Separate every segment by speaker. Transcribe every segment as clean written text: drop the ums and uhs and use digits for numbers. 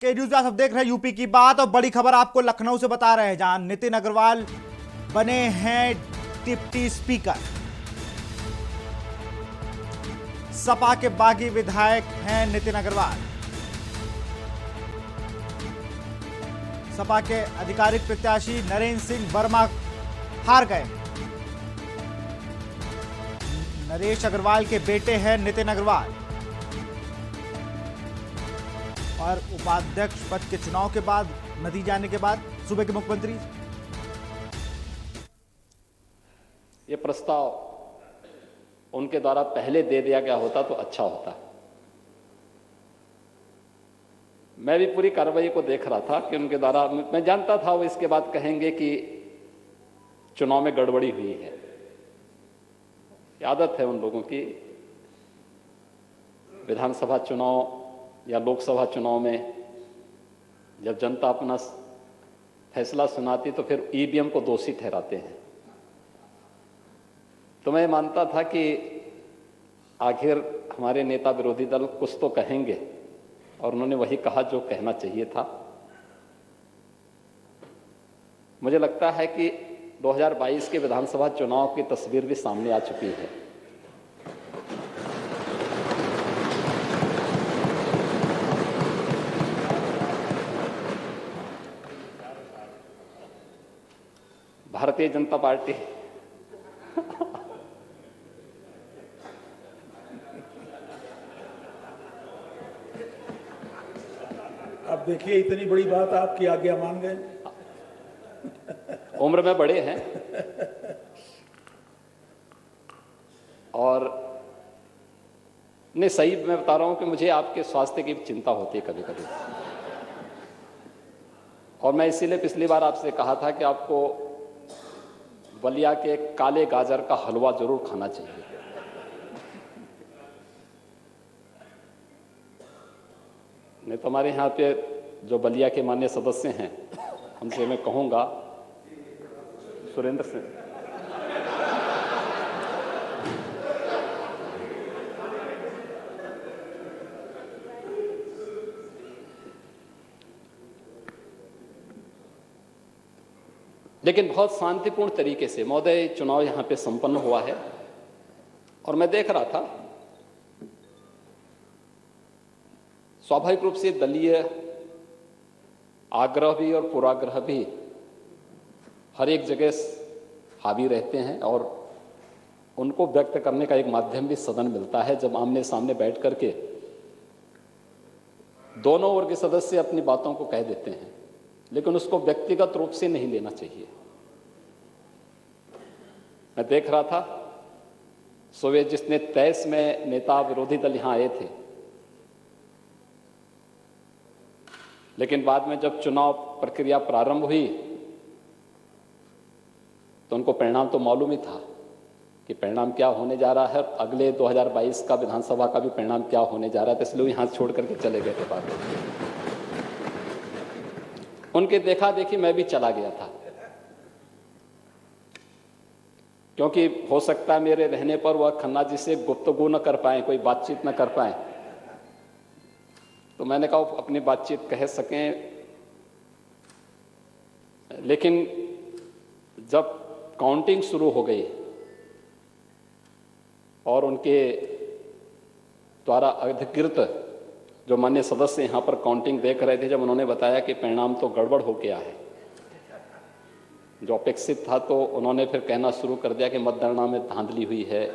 Speaker 1: के न्यूज़ आप सब देख रहे हैं यूपी की बात। और बड़ी खबर आपको लखनऊ से बता रहे हैं, जहां नितिन अग्रवाल बने हैं डिप्टी स्पीकर। सपा के बागी विधायक हैं नितिन अग्रवाल। सपा के आधिकारिक प्रत्याशी नरेंद्र सिंह वर्मा हार गए। नरेश अग्रवाल के बेटे हैं नितिन अग्रवाल। और उपाध्यक्ष पद के चुनाव के बाद, नतीजा आने के बाद सूबे के मुख्यमंत्री
Speaker 2: ये प्रस्ताव उनके द्वारा पहले दे दिया गया होता तो अच्छा होता। मैं भी पूरी कार्रवाई को देख रहा था कि उनके द्वारा, मैं जानता था वो इसके बाद कहेंगे कि चुनाव में गड़बड़ी हुई है। आदत है उन लोगों की, विधानसभा चुनाव या लोकसभा चुनाव में जब जनता अपना फैसला सुनाती तो फिर ईवीएम को दोषी ठहराते हैं। तो मैं मानता था कि आखिर हमारे नेता विरोधी दल कुछ तो कहेंगे, और उन्होंने वही कहा जो कहना चाहिए था। मुझे लगता है कि 2022 के विधानसभा चुनाव की तस्वीर भी सामने आ चुकी है। भारतीय जनता पार्टी
Speaker 3: अब देखिए, इतनी बड़ी बात आपकी आज्ञा मान गए।
Speaker 2: उम्र में बड़े हैं और नहीं, सही मैं बता रहा हूं कि मुझे आपके स्वास्थ्य की चिंता होती है कभी कभी। और मैं इसीलिए पिछली बार आपसे कहा था कि आपको बलिया के काले गाजर का हलवा जरूर खाना चाहिए। नहीं तो हमारे यहाँ पे जो बलिया के माननीय सदस्य हैं, उनसे मैं कहूँगा, सुरेंद्र सिंह, लेकिन बहुत शांतिपूर्ण तरीके से महोदय चुनाव यहाँ पे संपन्न हुआ है। और मैं देख रहा था, स्वाभाविक रूप से दलीय आग्रह भी और पूर्वाग्रह भी हर एक जगह हावी रहते हैं, और उनको व्यक्त करने का एक माध्यम भी सदन मिलता है, जब आमने सामने बैठ करके दोनों वर्ग के सदस्य अपनी बातों को कह देते हैं, लेकिन उसको व्यक्तिगत रूप से नहीं लेना चाहिए। मैं देख रहा था सुबह जिसने 23 में नेता विरोधी दल यहां आए थे, लेकिन बाद में जब चुनाव प्रक्रिया प्रारंभ हुई तो उनको परिणाम तो मालूम ही था कि परिणाम क्या होने जा रहा है। अगले 2022 का विधानसभा का भी परिणाम क्या होने जा रहा है, तो इसलिए यहां छोड़ करके चले गए थे। बाद उनके देखा देखी मैं भी चला गया था, क्योंकि हो सकता है मेरे रहने पर वह खन्ना जी से गुफ्तगू न कर पाए, कोई बातचीत न कर पाए। तो मैंने कहा अपनी बातचीत कह सकें, लेकिन जब काउंटिंग शुरू हो गई और उनके द्वारा अधिकृत जो माननीय सदस्य यहाँ पर काउंटिंग देख रहे थे, जब उन्होंने बताया कि परिणाम तो गड़बड़ हो गया है जो अपेक्षित था, तो उन्होंने फिर कहना शुरू कर दिया कि मतगणना में धांधली हुई है।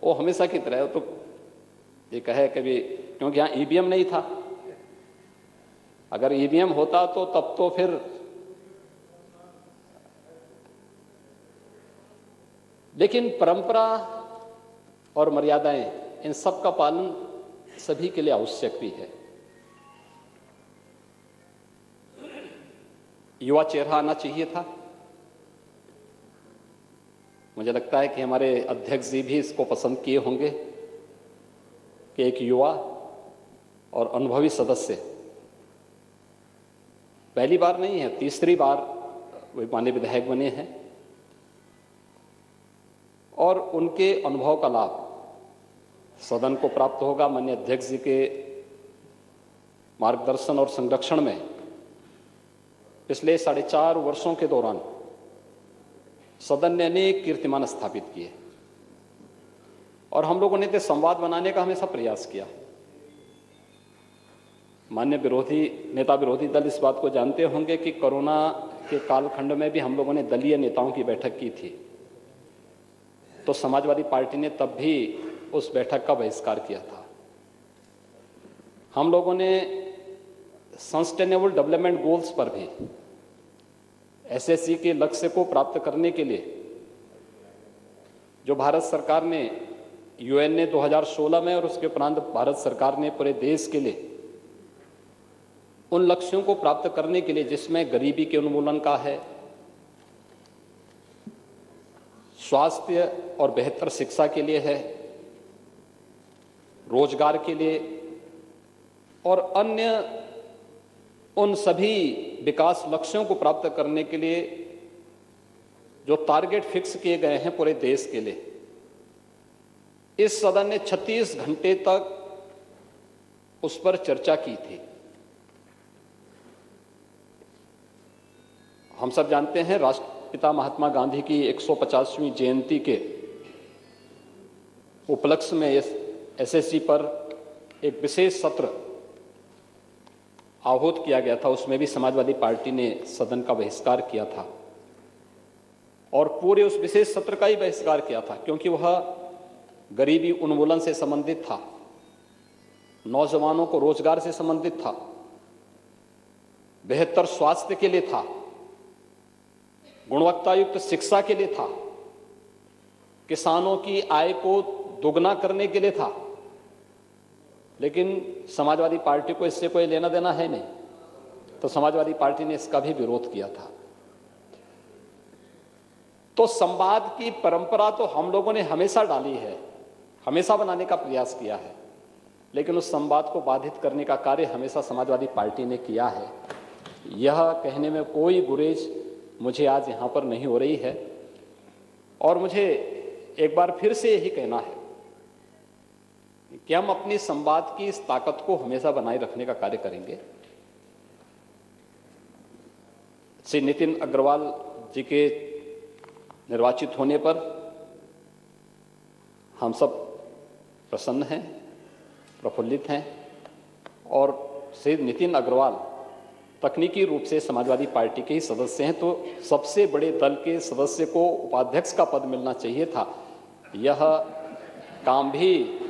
Speaker 2: वो हमेशा की तरह तो ये कहे कभी, क्योंकि यहाँ ईवीएम नहीं था। अगर ईवीएम होता तो तब तो फिर, लेकिन परंपरा और मर्यादाएं, इन सब का पालन सभी के लिए आवश्यक भी है। युवा चेहरा आना चाहिए था। मुझे लगता है कि हमारे अध्यक्ष जी भी इसको पसंद किए होंगे कि एक युवा और अनुभवी सदस्य, पहली बार नहीं है, तीसरी बार वे माननीय विधायक बने हैं, और उनके अनुभव का लाभ सदन को प्राप्त होगा। माननीय अध्यक्ष जी के मार्गदर्शन और संरक्षण में पिछले 4.5 वर्षों के दौरान सदन ने अनेक कीर्तिमान स्थापित किए और हम लोगों ने तो संवाद बनाने का हमेशा प्रयास किया। मान्य विरोधी दल इस बात को जानते होंगे कि कोरोना के कालखंड में भी हम लोगों ने दलीय नेताओं की बैठक की थी, तो समाजवादी पार्टी ने तब भी उस बैठक का बहिष्कार किया था। हम लोगों ने सस्टेनेबल डेवलपमेंट गोल्स पर भी एसएससी के लक्ष्य को प्राप्त करने के लिए जो भारत सरकार ने यूएन ने 2016 में और उसके उपरांत भारत सरकार ने पूरे देश के लिए उन लक्ष्यों को प्राप्त करने के लिए, जिसमें गरीबी के उन्मूलन का है, स्वास्थ्य और बेहतर शिक्षा के लिए है, रोजगार के लिए और अन्य उन सभी विकास लक्ष्यों को प्राप्त करने के लिए जो टारगेट फिक्स किए गए हैं पूरे देश के लिए, इस सदन ने 36 घंटे तक उस पर चर्चा की थी। हम सब जानते हैं राष्ट्रपिता महात्मा गांधी की 150वीं जयंती के उपलक्ष्य में एसएससी पर एक विशेष सत्र आहूत किया गया था। उसमें भी समाजवादी पार्टी ने सदन का बहिष्कार किया था और पूरे उस विशेष सत्र का ही बहिष्कार किया था, क्योंकि वह गरीबी उन्मूलन से संबंधित था, नौजवानों को रोजगार से संबंधित था, बेहतर स्वास्थ्य के लिए था, गुणवत्तायुक्त शिक्षा के लिए था, किसानों की आय को दोगुना करने के लिए था। लेकिन समाजवादी पार्टी को इससे कोई लेना देना है नहीं, तो समाजवादी पार्टी ने इसका भी विरोध किया था। तो संवाद की परंपरा तो हम लोगों ने हमेशा डाली है, हमेशा बनाने का प्रयास किया है, लेकिन उस संवाद को बाधित करने का कार्य हमेशा समाजवादी पार्टी ने किया है। यह कहने में कोई गुरेज मुझे आज यहां पर नहीं हो रही है और मुझे एक बार फिर से यही कहना है कि हम अपनी संवाद की इस ताकत को हमेशा बनाए रखने का कार्य करेंगे। श्री नितिन अग्रवाल जी के निर्वाचित होने पर हम सब प्रसन्न हैं, प्रफुल्लित हैं और श्री नितिन अग्रवाल तकनीकी रूप से समाजवादी पार्टी के ही सदस्य हैं, तो सबसे बड़े दल के सदस्य को उपाध्यक्ष का पद मिलना चाहिए था। यह काम भी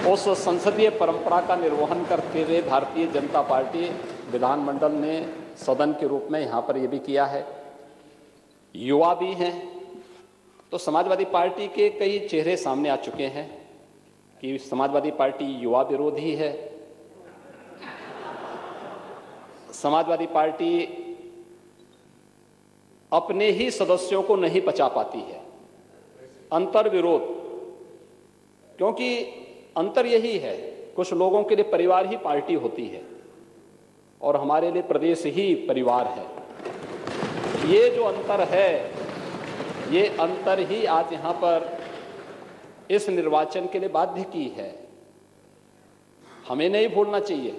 Speaker 2: उस संसदीय परंपरा का निर्वहन करते हुए भारतीय जनता पार्टी विधानमंडल ने सदन के रूप में यहाँ पर यह भी किया है। युवा भी हैं, तो समाजवादी पार्टी के कई चेहरे सामने आ चुके हैं कि समाजवादी पार्टी युवा विरोधी है, समाजवादी पार्टी अपने ही सदस्यों को नहीं पचा पाती है, अंतर विरोध। क्योंकि अंतर यही है, कुछ लोगों के लिए परिवार ही पार्टी होती है और हमारे लिए प्रदेश ही परिवार है। ये जो अंतर है, ये अंतर ही आज यहाँ पर इस निर्वाचन के लिए बाध्य की है। हमें नहीं भूलना चाहिए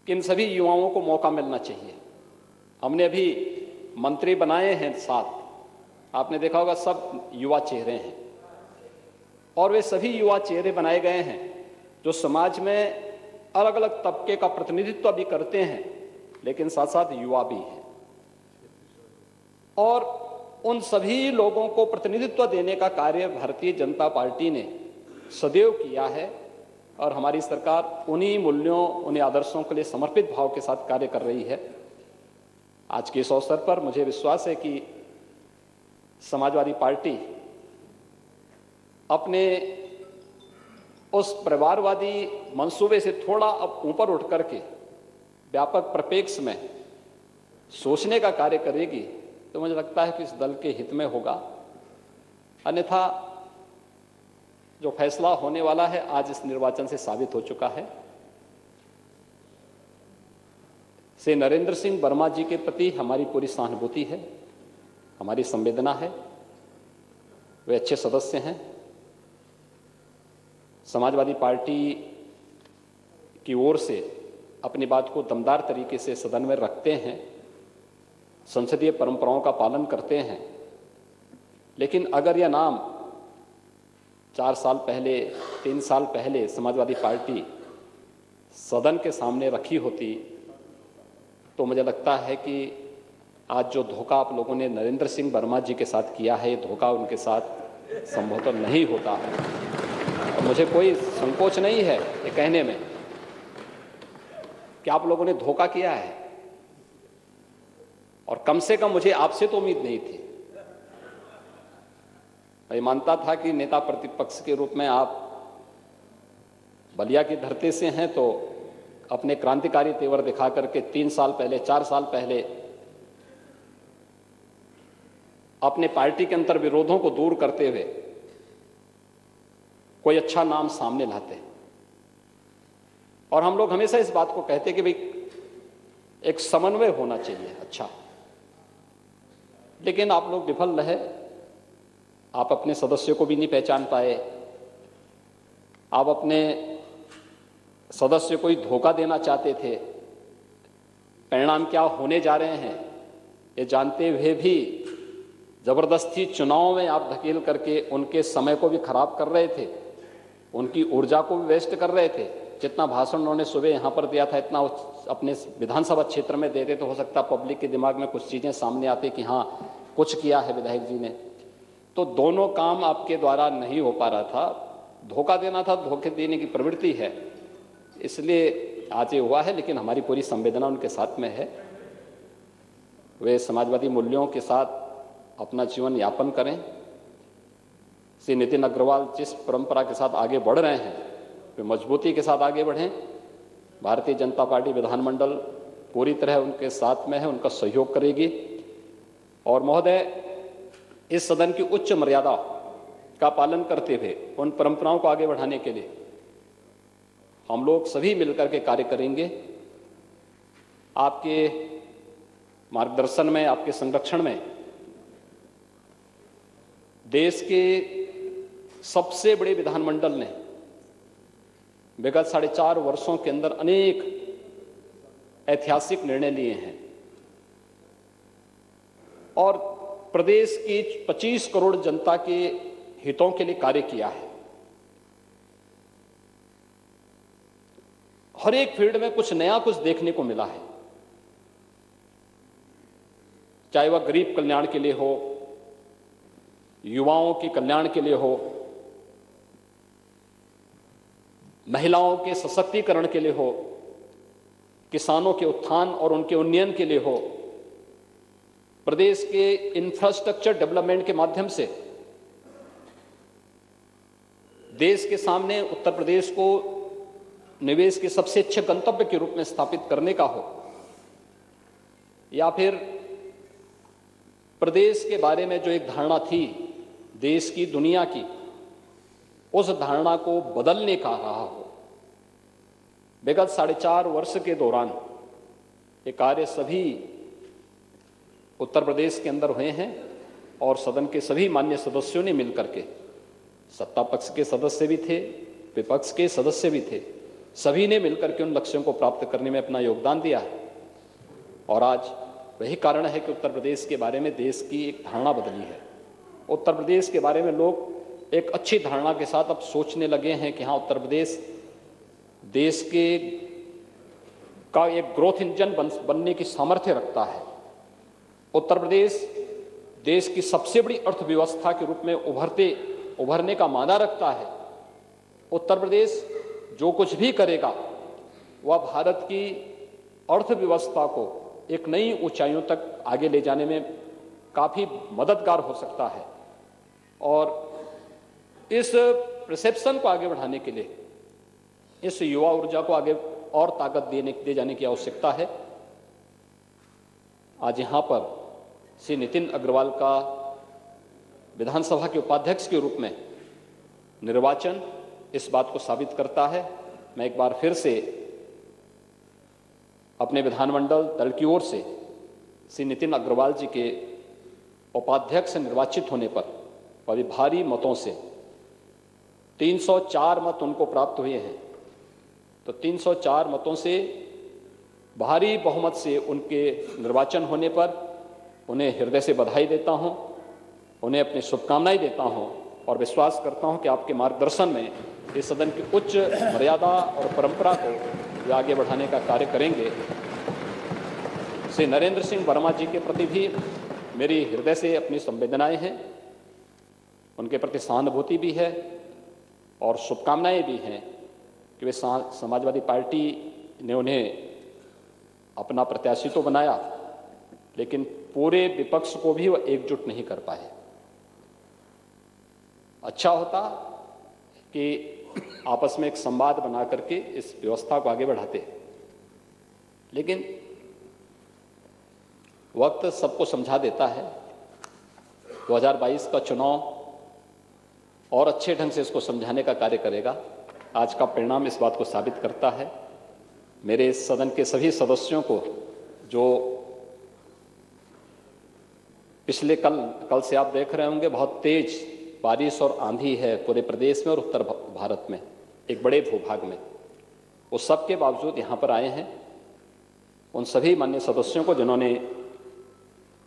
Speaker 2: कि इन सभी युवाओं को मौका मिलना चाहिए। हमने अभी मंत्री बनाए हैं 7, आपने देखा होगा सब युवा चेहरे हैं और वे सभी युवा चेहरे बनाए गए हैं जो समाज में अलग अलग तबके का प्रतिनिधित्व भी करते हैं, लेकिन साथ साथ युवा भी हैं। और उन सभी लोगों को प्रतिनिधित्व देने का कार्य भारतीय जनता पार्टी ने सदैव किया है और हमारी सरकार उन्हीं मूल्यों, उन्हीं आदर्शों के लिए समर्पित भाव के साथ कार्य कर रही है। आज के इस अवसर पर मुझे विश्वास है कि समाजवादी पार्टी अपने उस परिवारवादी मंसूबे से थोड़ा अब ऊपर उठ करके व्यापक परिप्रेक्ष्य में सोचने का कार्य करेगी, तो मुझे लगता है कि इस दल के हित में होगा। अन्यथा जो फैसला होने वाला है आज इस निर्वाचन से साबित हो चुका है। श्री नरेंद्र सिंह वर्मा जी के प्रति हमारी पूरी सहानुभूति है, हमारी संवेदना है। वे अच्छे सदस्य हैं, समाजवादी पार्टी की ओर से अपनी बात को दमदार तरीके से सदन में रखते हैं, संसदीय परंपराओं का पालन करते हैं। लेकिन अगर यह नाम 4 साल पहले, 3 साल पहले समाजवादी पार्टी सदन के सामने रखी होती तो मुझे लगता है कि आज जो धोखा आप लोगों ने नरेंद्र सिंह वर्मा जी के साथ किया है, ये धोखा उनके साथ संभवतः नहीं होता है। और मुझे कोई संकोच नहीं है ये कहने में कि आप लोगों ने धोखा किया है, और कम से कम मुझे आपसे तो उम्मीद नहीं थी। मैं मानता था कि नेता प्रतिपक्ष के रूप में आप बलिया की धरती से हैं, तो अपने क्रांतिकारी तेवर दिखा करके 3 साल पहले, 4 साल पहले अपने पार्टी के अंतर विरोधों को दूर करते हुए कोई अच्छा नाम सामने लाते। और हम लोग हमेशा इस बात को कहते कि भाई एक समन्वय होना चाहिए अच्छा, लेकिन आप लोग विफल रहे। आप अपने सदस्यों को भी नहीं पहचान पाए, आप अपने सदस्य को ही धोखा देना चाहते थे। परिणाम क्या होने जा रहे हैं ये जानते हुए भी जबरदस्ती चुनाव में आप धकेल करके उनके समय को भी खराब कर रहे थे, उनकी ऊर्जा को भी वेस्ट कर रहे थे। जितना भाषण उन्होंने सुबह यहाँ पर दिया था, इतना अपने विधानसभा क्षेत्र में देते तो हो सकता पब्लिक के दिमाग में कुछ चीज़ें सामने आती कि हाँ कुछ किया है विधायक जी ने। तो दोनों काम आपके द्वारा नहीं हो पा रहा था। धोखा देना था, धोखे देने की प्रवृत्ति है, इसलिए आज ये हुआ है। लेकिन हमारी पूरी संवेदना उनके साथ में है। वे समाजवादी मूल्यों के साथ अपना जीवन यापन करें। श्री नितिन अग्रवाल जिस परंपरा के साथ आगे बढ़ रहे हैं वे मजबूती के साथ आगे बढ़ें। भारतीय जनता पार्टी विधानमंडल पूरी तरह उनके साथ में है, उनका सहयोग करेगी। और महोदय, इस सदन की उच्च मर्यादा का पालन करते हुए उन परंपराओं को आगे बढ़ाने के लिए हम लोग सभी मिलकर के कार्य करेंगे। आपके मार्गदर्शन में, आपके संरक्षण में देश के सबसे बड़े विधानमंडल ने विगत 4.5 वर्षों के अंदर अनेक ऐतिहासिक निर्णय लिए हैं और प्रदेश की 25 करोड़ जनता के हितों के लिए कार्य किया है। हर एक फील्ड में कुछ नया, कुछ देखने को मिला है, चाहे वह गरीब कल्याण के लिए हो, युवाओं के कल्याण के लिए हो, महिलाओं के सशक्तिकरण के लिए हो, किसानों के उत्थान और उनके उन्नयन के लिए हो, प्रदेश के इंफ्रास्ट्रक्चर डेवलपमेंट के माध्यम से देश के सामने उत्तर प्रदेश को निवेश के सबसे अच्छे गंतव्य के रूप में स्थापित करने का हो, या फिर प्रदेश के बारे में जो एक धारणा थी देश की, दुनिया की, उस धारणा को बदलने का रहा हो। विगत 4.5 वर्ष के दौरान ये कार्य सभी उत्तर प्रदेश के अंदर हुए हैं और सदन के सभी मान्य सदस्यों ने मिलकर के, सत्ता पक्ष के सदस्य भी थे, विपक्ष के सदस्य भी थे, सभी ने मिलकर के उन लक्ष्यों को प्राप्त करने में अपना योगदान दिया है। और आज वही कारण है कि उत्तर प्रदेश के बारे में देश की एक धारणा बदली है। उत्तर प्रदेश के बारे में लोग एक अच्छी धारणा के साथ अब सोचने लगे हैं कि हाँ, उत्तर प्रदेश देश के का एक ग्रोथ इंजन बनने की सामर्थ्य रखता है। उत्तर प्रदेश देश की सबसे बड़ी अर्थव्यवस्था के रूप में उभरने का मादा रखता है। उत्तर प्रदेश जो कुछ भी करेगा वह भारत की अर्थव्यवस्था को एक नई ऊंचाइयों तक आगे ले जाने में काफी मददगार हो सकता है। और इस परसेप्शन को आगे बढ़ाने के लिए इस युवा ऊर्जा को आगे और ताकत दे जाने की आवश्यकता है। आज यहाँ पर श्री नितिन अग्रवाल का विधानसभा के उपाध्यक्ष के रूप में निर्वाचन इस बात को साबित करता है। मैं एक बार फिर से अपने विधानमंडल दल की ओर से श्री नितिन अग्रवाल जी के उपाध्यक्ष निर्वाचित होने पर बड़ी भारी मतों से 304 मत उनको प्राप्त हुए हैं। तो 304 मतों से भारी बहुमत से उनके निर्वाचन होने पर उन्हें हृदय से बधाई देता हूं, उन्हें अपनी शुभकामनाएं देता हूं और विश्वास करता हूं कि आपके मार्गदर्शन में इस सदन की उच्च मर्यादा और परंपरा को वे आगे बढ़ाने का कार्य करेंगे। श्री नरेंद्र सिंह वर्मा जी के प्रति भी मेरी हृदय से अपनी संवेदनाएं हैं, उनके प्रति सहानुभूति भी है और शुभकामनाएं भी हैं कि वे समाजवादी पार्टी ने उन्हें अपना प्रत्याशी तो बनाया, लेकिन पूरे विपक्ष को भी वह एकजुट नहीं कर पाए। अच्छा होता कि आपस में एक संवाद बना करके इस व्यवस्था को आगे बढ़ाते, लेकिन वक्त सबको समझा देता है। 2022 का चुनाव और अच्छे ढंग से इसको समझाने का कार्य करेगा। आज का परिणाम इस बात को साबित करता है। मेरे सदन के सभी सदस्यों को, जो पिछले कल से आप देख रहे होंगे बहुत तेज बारिश और आंधी है पूरे प्रदेश में और उत्तर भारत में, एक बड़े भूभाग में, वो सब के बावजूद यहाँ पर आए हैं। उन सभी माननीय सदस्यों को, जिन्होंने,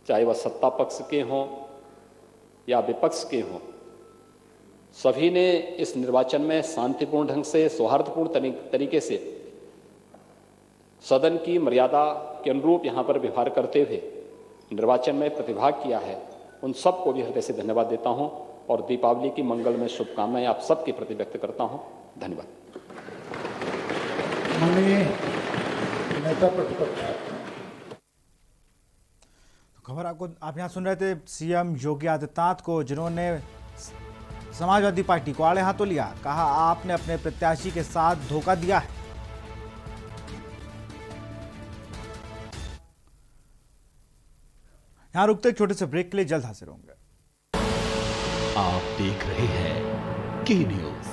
Speaker 2: चाहे वह सत्ता पक्ष के हों या विपक्ष के हों, सभी ने इस निर्वाचन में शांतिपूर्ण ढंग से, सौहार्दपूर्ण तरीके से सदन की मर्यादा के अनुरूप यहाँ पर व्यवहार करते हुए निर्वाचन में प्रतिभाग किया है। उन सबको भी हृदय से धन्यवाद देता हूँ और दीपावली की मंगलमय शुभकामनाएं आप सबके प्रति व्यक्त करता हूँ। धन्यवाद।
Speaker 3: माननीय नेता प्रतिपक्ष।
Speaker 1: खबर आप यहाँ सुन रहे थे सीएम योगी आदित्यनाथ को, जिन्होंने समाजवादी पार्टी को आड़े हाथों लिया। कहा, आपने अपने प्रत्याशी के साथ धोखा दिया है। यहां रुकते एक छोटे से ब्रेक के लिए, जल्द हाजिर होंगे।
Speaker 4: आप देख रहे हैं की न्यूज।